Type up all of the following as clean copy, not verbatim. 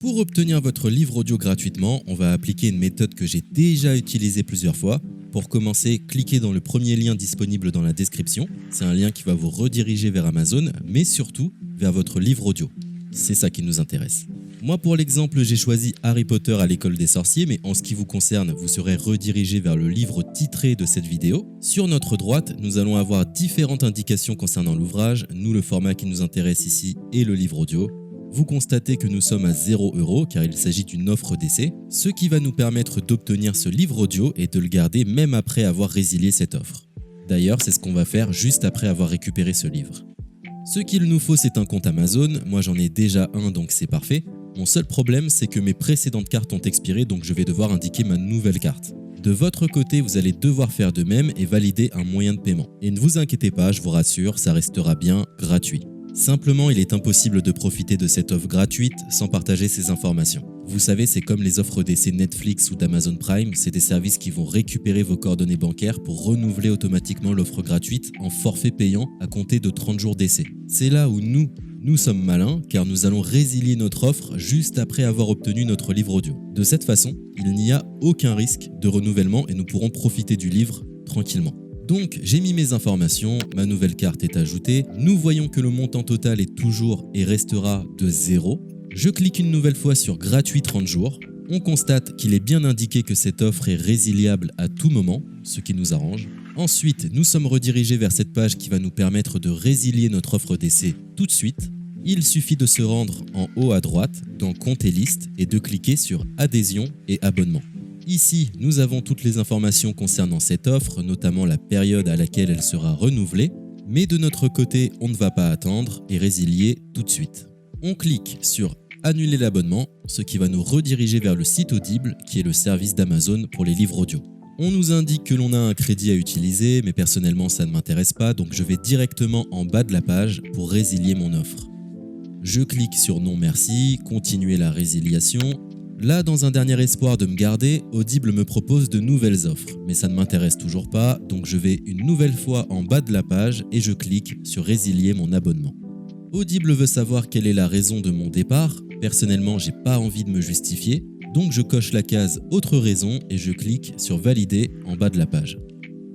Pour obtenir votre livre audio gratuitement, on va appliquer une méthode que j'ai déjà utilisée plusieurs fois. Pour commencer, cliquez dans le premier lien disponible dans la description. C'est un lien qui va vous rediriger vers Amazon, mais surtout vers votre livre audio. C'est ça qui nous intéresse. Moi, pour l'exemple, j'ai choisi Harry Potter à l'école des sorciers, mais en ce qui vous concerne, vous serez redirigé vers le livre titré de cette vidéo. Sur notre droite, nous allons avoir différentes indications concernant l'ouvrage. Nous, le format qui nous intéresse ici est le livre audio. Vous constatez que nous sommes à 0 € car il s'agit d'une offre d'essai, ce qui va nous permettre d'obtenir ce livre audio et de le garder même après avoir résilié cette offre. D'ailleurs, c'est ce qu'on va faire juste après avoir récupéré ce livre. Ce qu'il nous faut, c'est un compte Amazon. Moi, j'en ai déjà un, donc c'est parfait. Mon seul problème, c'est que mes précédentes cartes ont expiré, donc je vais devoir indiquer ma nouvelle carte. De votre côté, vous allez devoir faire de même et valider un moyen de paiement. Et ne vous inquiétez pas, je vous rassure, ça restera bien gratuit. Simplement, il est impossible de profiter de cette offre gratuite sans partager ces informations. Vous savez, c'est comme les offres d'essai Netflix ou d'Amazon Prime, c'est des services qui vont récupérer vos coordonnées bancaires pour renouveler automatiquement l'offre gratuite en forfait payant à compter de 30 jours d'essai. C'est là où nous sommes malins car nous allons résilier notre offre juste après avoir obtenu notre livre audio. De cette façon, il n'y a aucun risque de renouvellement et nous pourrons profiter du livre tranquillement. Donc j'ai mis mes informations, ma nouvelle carte est ajoutée, nous voyons que le montant total est toujours et restera de 0. Je clique une nouvelle fois sur gratuit 30 jours, on constate qu'il est bien indiqué que cette offre est résiliable à tout moment, ce qui nous arrange. Ensuite, nous sommes redirigés vers cette page qui va nous permettre de résilier notre offre d'essai tout de suite. Il suffit de se rendre en haut à droite dans Compte et liste et de cliquer sur Adhésion et abonnement. Ici, nous avons toutes les informations concernant cette offre, notamment la période à laquelle elle sera renouvelée, mais de notre côté, on ne va pas attendre et résilier tout de suite. On clique sur Annuler l'abonnement, ce qui va nous rediriger vers le site Audible, qui est le service d'Amazon pour les livres audio. On nous indique que l'on a un crédit à utiliser, mais personnellement ça ne m'intéresse pas, donc je vais directement en bas de la page pour résilier mon offre. Je clique sur Non merci, continuer la résiliation. Là, dans un dernier espoir de me garder, Audible me propose de nouvelles offres, mais ça ne m'intéresse toujours pas, donc je vais une nouvelle fois en bas de la page et je clique sur Résilier mon abonnement. Audible veut savoir quelle est la raison de mon départ. Personnellement, j'ai pas envie de me justifier, donc je coche la case Autre raison et je clique sur Valider en bas de la page.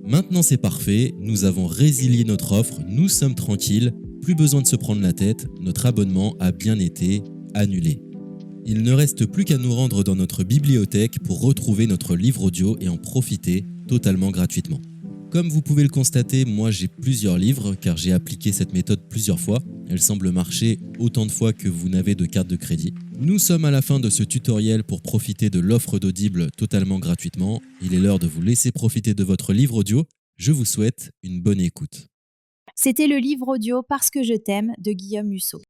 Maintenant c'est parfait, nous avons résilié notre offre, nous sommes tranquilles, plus besoin de se prendre la tête, notre abonnement a bien été annulé. Il ne reste plus qu'à nous rendre dans notre bibliothèque pour retrouver notre livre audio et en profiter totalement gratuitement. Comme vous pouvez le constater, moi j'ai plusieurs livres car j'ai appliqué cette méthode plusieurs fois. Elle semble marcher autant de fois que vous n'avez de carte de crédit. Nous sommes à la fin de ce tutoriel pour profiter de l'offre d'Audible totalement gratuitement. Il est l'heure de vous laisser profiter de votre livre audio. Je vous souhaite une bonne écoute. C'était le livre audio Parce que je t'aime de Guillaume Musso.